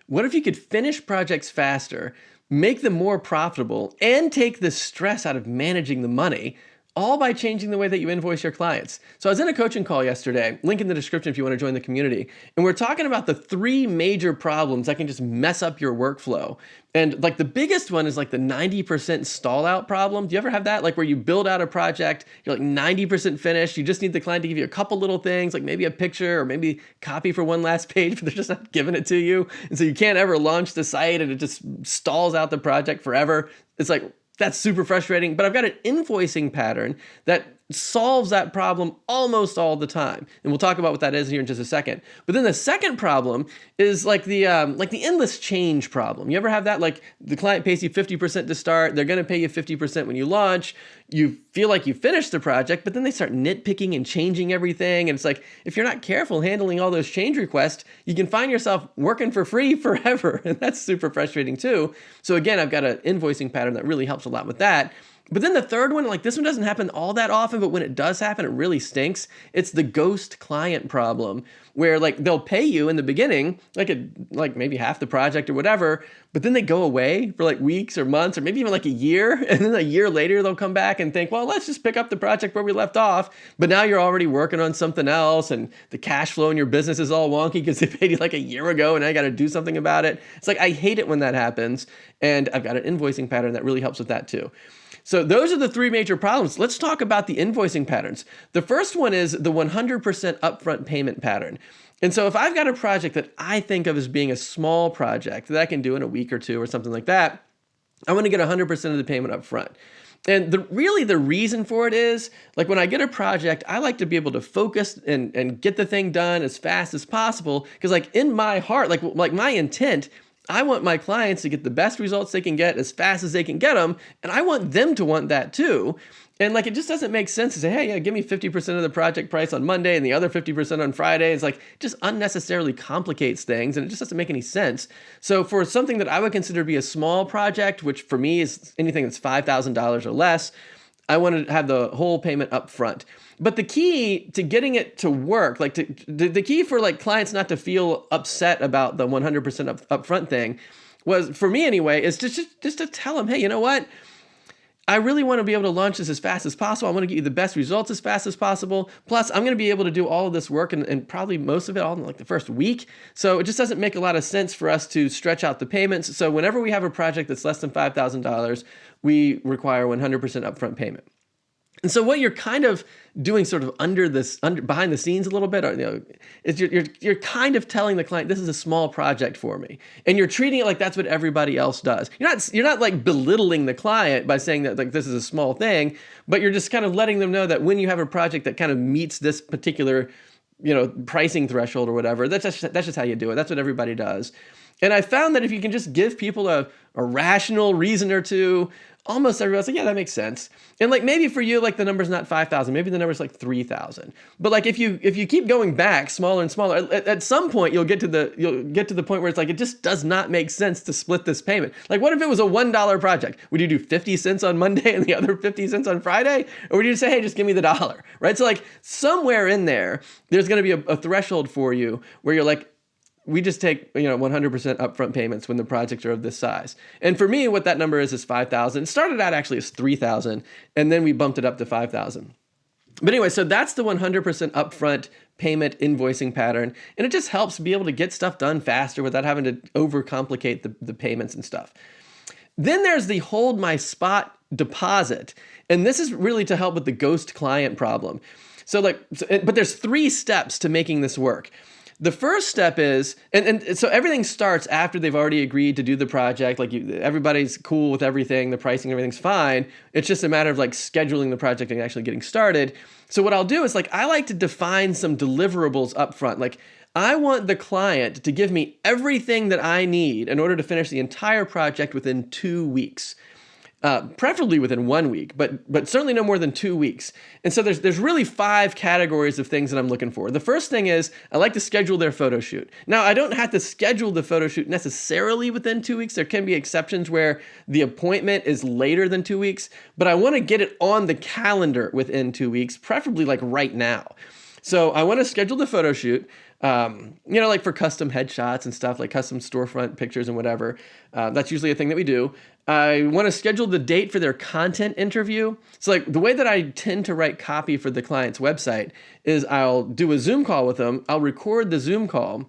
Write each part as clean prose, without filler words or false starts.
What if you could finish projects faster, make them more profitable, and take the stress out of managing the money, all by changing the way that you invoice your clients? So I was in a coaching call yesterday, link in the description if you want to join the community, and we're talking about the 3 major problems that can just mess up your workflow. And like the biggest one is like the 90% stall out problem. Do you ever have that? Like where you build out a project, you're like 90% finished, you just need the client to give you a couple little things, like maybe a picture or maybe copy for one last page, but they're just not giving it to you. And so you can't ever launch the site and it just stalls out the project forever. It's like, that's super frustrating, but I've got an invoicing pattern that solves that problem almost all the time. And we'll talk about what that is here in just a second. But then the second problem is like the endless change problem. You ever have that? Like the client pays you 50% to start, they're gonna pay you 50% when you launch, you feel like you finished the project, but then they start nitpicking and changing everything. And it's like, if you're not careful handling all those change requests, you can find yourself working for free forever. And that's super frustrating too. So again, I've got an invoicing pattern that really helps a lot with that. But then the third one, like this one doesn't happen all that often, but when it does happen, it really stinks. It's the ghost client problem, where like they'll pay you in the beginning, like maybe half the project or whatever, but then they go away for like weeks or months or maybe even like a year. And then a year later, they'll come back and think, well, let's just pick up the project where we left off. But now you're already working on something else and the cash flow in your business is all wonky because they paid you like a year ago and I got to do something about it. It's like, I hate it when that happens. And I've got an invoicing pattern that really helps with that too. So those are the 3 major problems. Let's talk about the invoicing patterns. The first one is the 100% upfront payment pattern. And so if I've got a project that I think of as being a small project that I can do in a week or 2 or something like that, I want to get 100% of the payment up front. And really the reason for it is, like when I get a project, I like to be able to focus and get the thing done as fast as possible. Because like in my heart, like my intent, I want my clients to get the best results they can get as fast as they can get them. And I want them to want that too. And like, it just doesn't make sense to say, hey, yeah, give me 50% of the project price on Monday and the other 50% on Friday. It's like, it just unnecessarily complicates things and it just doesn't make any sense. So for something that I would consider to be a small project, which for me is anything that's $5,000 or less, I want to have the whole payment up front. But the key to getting it to work, like the key for like clients not to feel upset about the 100% upfront thing was, for me anyway, is just to tell them, hey, you know what? I really want to be able to launch this as fast as possible. I want to get you the best results as fast as possible. Plus, I'm going to be able to do all of this work and probably most of it all in like the first week. So it just doesn't make a lot of sense for us to stretch out the payments. So whenever we have a project that's less than $5,000, we require 100% upfront payment. And so what you're kind of doing sort of behind the scenes a little bit, is you're kind of telling the client, this is a small project for me. And you're treating it like that's what everybody else does. You're not like belittling the client by saying that like this is a small thing, but you're just kind of letting them know that when you have a project that kind of meets this particular, pricing threshold or whatever, that's just how you do it. That's what everybody does. And I found that if you can just give people a rational reason or two, almost everybody's like, yeah, that makes sense. And like maybe for you, like the number's not 5,000, maybe the number's like 3,000. But like if you keep going back smaller and smaller, at some point you'll get to the point where it's like it just does not make sense to split this payment. Like what if it was a $1 project? Would you do 50 cents on Monday and the other 50 cents on Friday? Or would you just say, hey, just give me the $1, right? So like somewhere in there's going to be a threshold for you where you're like, we just take 100% upfront payments when the projects are of this size. And for me, what that number is 5,000. It started out actually as 3,000, and then we bumped it up to 5,000. But anyway, so that's the 100% upfront payment invoicing pattern, and it just helps be able to get stuff done faster without having to overcomplicate the payments and stuff. Then there's the hold my spot deposit, and this is really to help with the ghost client problem. But there's 3 steps to making this work. The first step is, and so everything starts after they've already agreed to do the project, like everybody's cool with everything, the pricing, everything's fine. It's just a matter of like scheduling the project and actually getting started. So what I'll do is like, I like to define some deliverables up front. Like I want the client to give me everything that I need in order to finish the entire project within 2 weeks. Preferably within 1 week, but certainly no more than 2 weeks. And so there's really 5 categories of things that I'm looking for. The first thing is I like to schedule their photo shoot. Now I don't have to schedule the photo shoot necessarily within 2 weeks. There can be exceptions where the appointment is later than 2 weeks, but I want to get it on the calendar within 2 weeks, preferably like right now. So I want to schedule the photo shoot. Like for custom headshots and stuff, like custom storefront pictures and whatever. That's usually a thing that we do. I want to schedule the date for their content interview. So like the way that I tend to write copy for the client's website is I'll do a Zoom call with them. I'll record the Zoom call,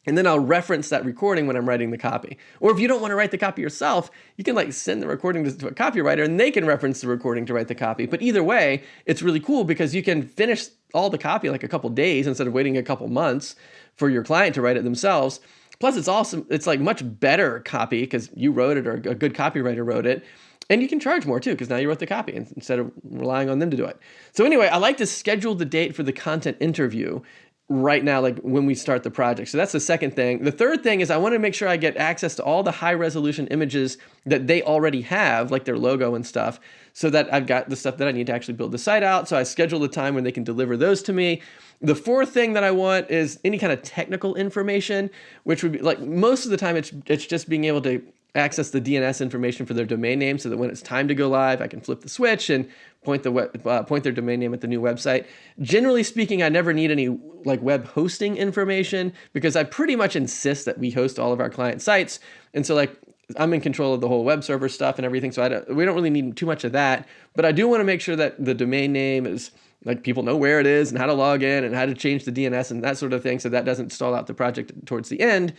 and then I'll reference that recording when I'm writing the copy. Or if you don't want to write the copy yourself, you can like send the recording to a copywriter and they can reference the recording to write the copy. But either way, it's really cool because you can finish all the copy in like a couple days instead of waiting a couple months for your client to write it themselves. Plus it's awesome. It's like much better copy because you wrote it or a good copywriter wrote it. And you can charge more too because now you wrote the copy instead of relying on them to do it. So anyway, I like to schedule the date for the content interview right now, like when we start the project. So that's the second thing. The third thing is I want to make sure I get access to all the high resolution images that they already have, like their logo and stuff, so that I've got the stuff that I need to actually build the site out. So I schedule the time when they can deliver those to me. The fourth thing that I want is any kind of technical information, which would be like most of the time it's just being able to access the DNS information for their domain name so that when it's time to go live, I can flip the switch and point their domain name at the new website. Generally speaking, I never need any like web hosting information because I pretty much insist that we host all of our client sites. And so like I'm in control of the whole web server stuff and everything. So we don't really need too much of that, but I do want to make sure that the domain name is like people know where it is and how to log in and how to change the DNS and that sort of thing. So that doesn't stall out the project towards the end.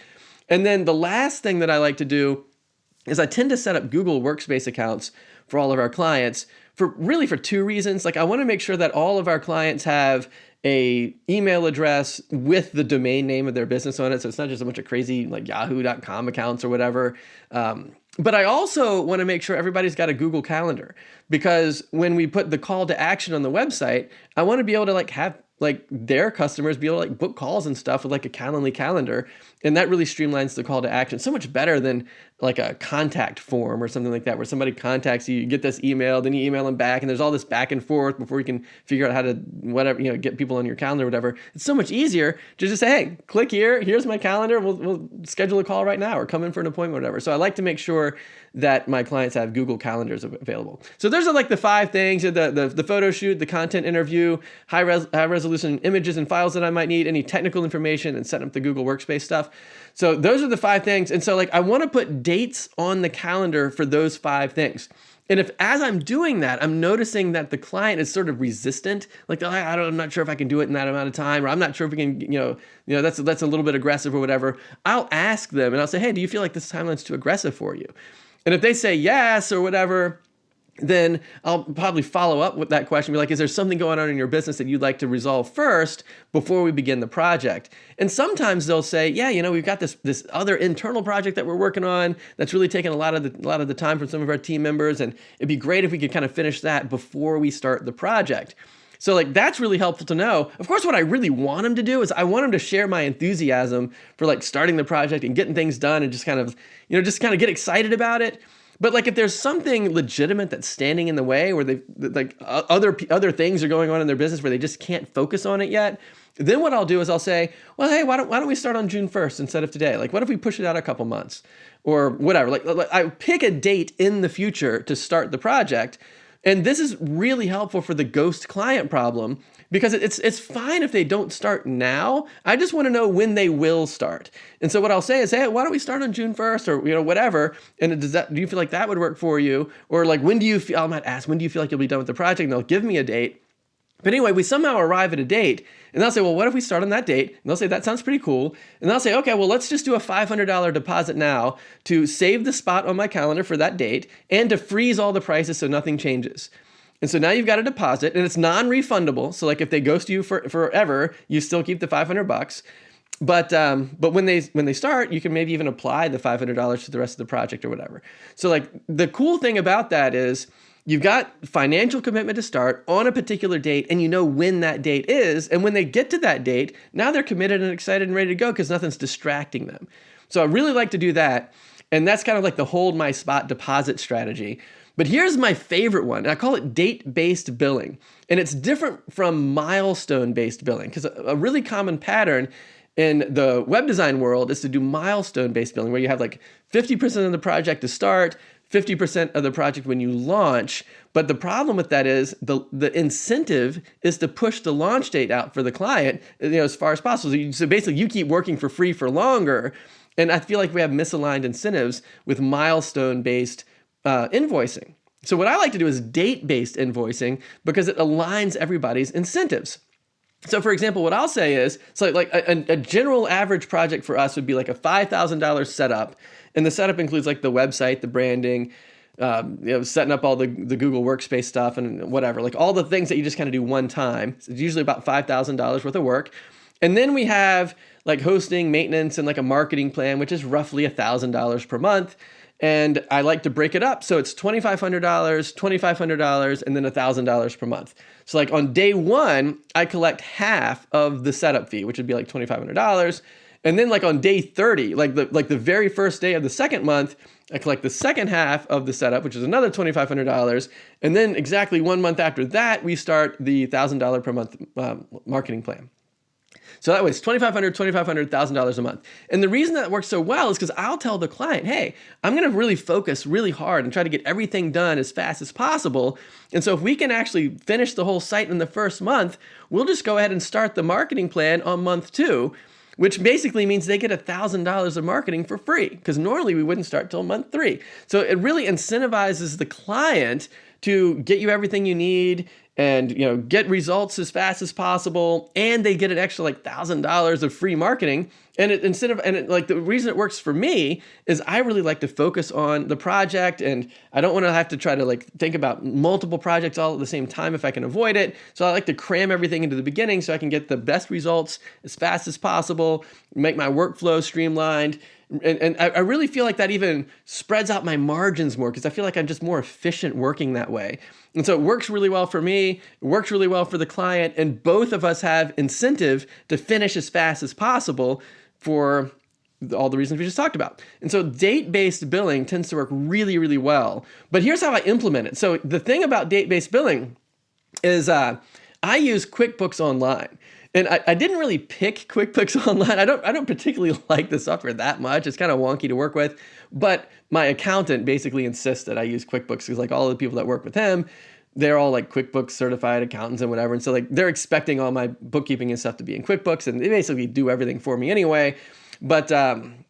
And then the last thing that I like to do is I tend to set up Google Workspace accounts for all of our clients for two reasons. Like I want to make sure that all of our clients have a email address with the domain name of their business on it. So it's not just a bunch of crazy like yahoo.com accounts or whatever. But I also want to make sure everybody's got a Google Calendar because when we put the call to action on the website, I want to be able to like have like their customers be able to like book calls and stuff with like a Calendly calendar. And that really streamlines the call to action so much better than like a contact form or something like that, where somebody contacts you, you get this email, then you email them back, and there's all this back and forth before you can figure out how to get people on your calendar or whatever. It's so much easier to just say, hey, click here, here's my calendar, we'll schedule a call right now or come in for an appointment or whatever. So I like to make sure that my clients have Google Calendars available. So those are like the 5 things: the photo shoot, the content interview, high resolution images and files that I might need, any technical information, and setting up the Google Workspace stuff. So those are the 5 things. And so like I want to put dates on the calendar for those 5 things. And if as I'm doing that, I'm noticing that the client is sort of resistant, like I'm not sure if I can do it in that amount of time, or I'm not sure if we can, that's a little bit aggressive or whatever, I'll ask them and I'll say, hey, do you feel like this timeline's too aggressive for you? And if they say yes or whatever, then I'll probably follow up with that question, be like, is there something going on in your business that you'd like to resolve first before we begin the project? And sometimes they'll say, yeah, we've got this other internal project that we're working on that's really taking a lot of the time from some of our team members, and it'd be great if we could kind of finish that before we start the project. So like that's really helpful to know. Of course, what I really want them to do is I want them to share my enthusiasm for like starting the project and getting things done and just kind of get excited about it. But like if there's something legitimate that's standing in the way, where they like other things are going on in their business where they just can't focus on it yet, then what I'll do is I'll say, well, hey, why don't we start on June 1st instead of today? Like, what if we push it out a couple months or whatever? Like I pick a date in the future to start the project. And this is really helpful for the ghost client problem, because it's fine if they don't start now. I just want to know when they will start. And so what I'll say is, hey, why don't we start on June 1st or whatever? And do you feel like that would work for you? Or like, I might ask, when do you feel like you'll be done with the project? And they'll give me a date. But anyway, we somehow arrive at a date, and they'll say, well, what if we start on that date? And they'll say, that sounds pretty cool. And they'll say, okay, well, let's just do a $500 deposit now to save the spot on my calendar for that date and to freeze all the prices so nothing changes. And so now you've got a deposit, and it's non-refundable. So like if they ghost you forever, you still keep the $500. But when they start, you can maybe even apply the $500 to the rest of the project or whatever. So like the cool thing about that is you've got financial commitment to start on a particular date, and you know when that date is. And when they get to that date, now they're committed and excited and ready to go because nothing's distracting them. So I really like to do that. And that's kind of like the hold my spot deposit strategy. But here's my favorite one. I call it date-based billing. And it's different from milestone-based billing, because a really common pattern in the web design world is to do milestone-based billing, where you have like 50% of the project to start, 50% of the project when you launch. But the problem with that is the incentive is to push the launch date out for the client, as far as possible. So basically you keep working for free for longer. And I feel like we have misaligned incentives with milestone-based invoicing. So what I like to do is date-based invoicing because it aligns everybody's incentives. So for example, what I'll say is, so like a general average project for us would be like a $5,000 setup. And the setup includes like the website, the branding, setting up all the Google Workspace stuff and whatever, like all the things that you just kind of do one time. So it's usually about $5,000 worth of work. And then we have like hosting, maintenance, and like a marketing plan, which is roughly $1,000 per month. And I like to break it up. So it's $2,500, $2,500, and then $1,000 per month. So like on day one, I collect half of the setup fee, which would be like $2,500. And then like on day 30, like the very first day of the second month, I collect the second half of the setup, which is another $2,500. And then exactly 1 month after that, we start the $1,000 per month marketing plan. So that way it's $2,500, $2,500, $1,000 a month. And the reason that works so well is because I'll tell the client, hey, I'm going to really focus really hard and try to get everything done as fast as possible. And so if we can actually finish the whole site in the first month, we'll just go ahead and start the marketing plan on month 2, which basically means they get $1,000 of marketing for free, because normally we wouldn't start till month 3. So it really incentivizes the client to get you everything you need and get results as fast as possible, and they get an extra like $1,000 of free marketing. And the reason it works for me is I really like to focus on the project, and I don't want to have to try to like think about multiple projects all at the same time if I can avoid it. So I like to cram everything into the beginning so I can get the best results as fast as possible, make my workflow streamlined. And I really feel like that even spreads out my margins more, because I feel like I'm just more efficient working that way. And so it works really well for me, it works really well for the client, and both of us have incentive to finish as fast as possible for all the reasons we just talked about. And so date-based billing tends to work really, really well. But here's how I implement it. So the thing about date-based billing is I use QuickBooks Online. And I didn't really pick QuickBooks Online. I don't particularly like the software that much. It's kind of wonky to work with. But my accountant basically insists that I use QuickBooks, because like all the people that work with him, they're all like QuickBooks certified accountants and whatever. And so like they're expecting all my bookkeeping and stuff to be in QuickBooks, and they basically do everything for me anyway. But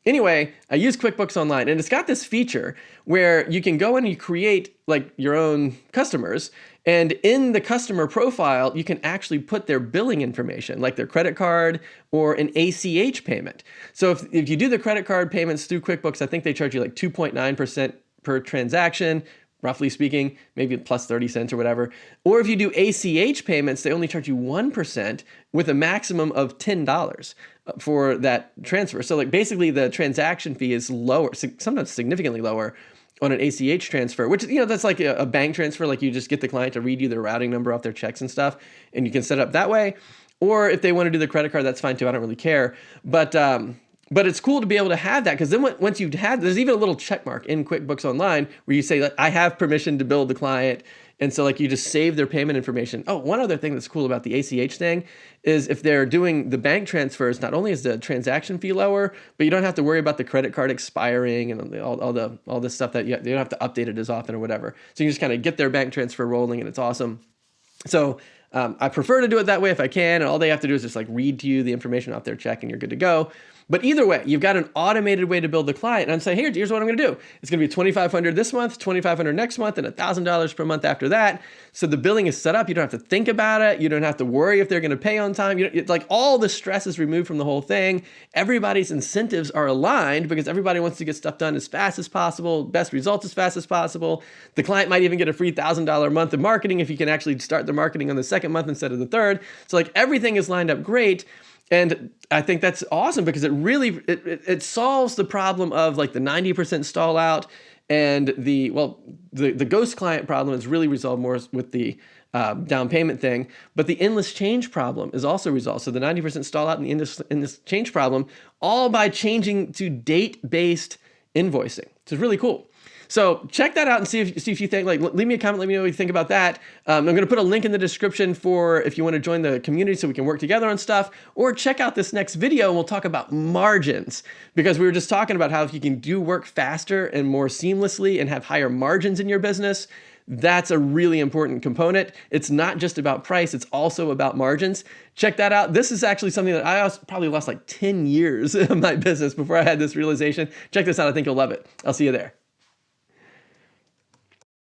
anyway, I use QuickBooks Online, and it's got this feature where you can go in and you create like your own customers. And in the customer profile, you can actually put their billing information, like their credit card or an ACH payment. So if you do the credit card payments through QuickBooks, I think they charge you like 2.9% per transaction, roughly speaking, maybe plus 30 cents or whatever. Or if you do ACH payments, they only charge you 1% with a maximum of $10 for that transfer. So like basically the transaction fee is lower, sometimes significantly lower on an ACH transfer, which, that's like a bank transfer. Like you just get the client to read you their routing number off their checks and stuff, and you can set it up that way. Or if they want to do the credit card, that's fine too. I don't really care. But it's cool to be able to have that, because then once you've had, there's even a little check mark in QuickBooks Online where you say, like, I have permission to bill the client. And so like you just save their payment information. Oh, one other ththis cool about the ACH thing is if they're doing the bank transfers, not only is the transaction fee lower, but you don't have to worry about the credit card expiring and all this stuff that you don't have to update it as often or whatever. So you just kind of get their bank transfer rolling, and it's awesome. So I prefer to do it that way if I can, and all they have to do is just like read to you the information off their check, and you're good to go. But either way, you've got an automated way to build the client. And I'm saying, here's what I'm going to do. It's going to be $2,500 this month, $2,500 next month, and $1,000 per month after that. So the billing is set up. You don't have to think about it. You don't have to worry if they're going to pay on time. It's like all the stress is removed from the whole thing. Everybody's incentives are aligned because everybody wants to get stuff done as fast as possible, best results as fast as possible. The client might even get a free $1,000 month of marketing if you can actually start the marketing on the second month instead of the third. So like everything is lined up great. And I think that's awesome because it really it solves the problem of like the 90% stall out, and the ghost client problem is really resolved more with the down payment thing. But the endless change problem is also resolved. So the 90% stall out and the endless change problem, all by changing to date-based invoicing. So it's really cool. So check that out and see if you think, like, leave me a comment, let me know what you think about that. I'm going to put a link in the description for if you want to join the community so we can work together on stuff, or check out this next video and we'll talk about margins, because we were just talking about how if you can do work faster and more seamlessly and have higher margins in your business, that's a really important component. It's not just about price, it's also about margins. Check that out. This is actually something that I probably lost like 10 years of my business before I had this realization. Check this out. I think you'll love it. I'll see you there.